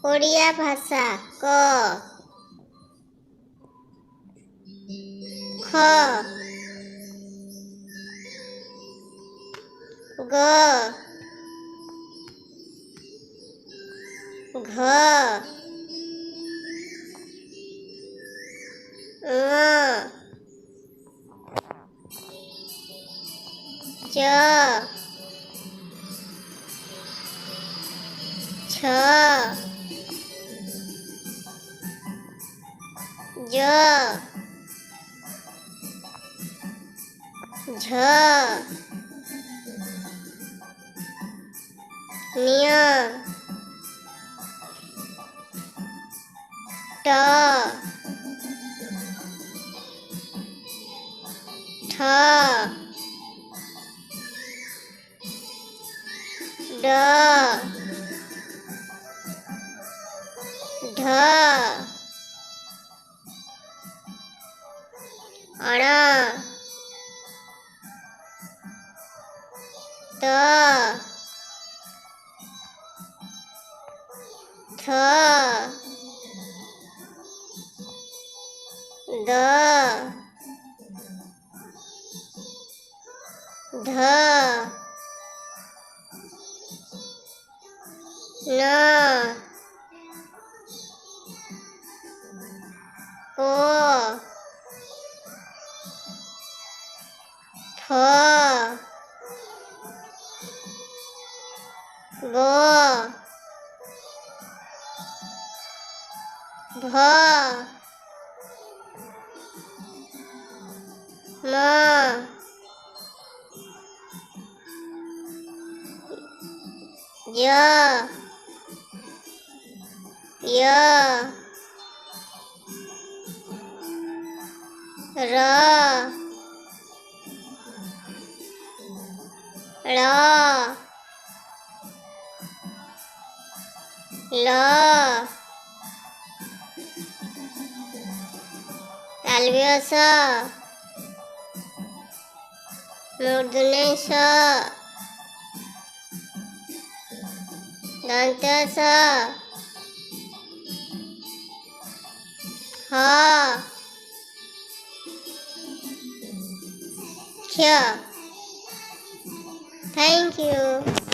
ओडिया भाषा क ख ग घ ङ च छ ज झ ञ ट ठ ड ढ अण त थ द ध न को फ ग भ म य य र ळ ल तालव्य स मूर्धन्य स दंत स ह क्ष। Thank you.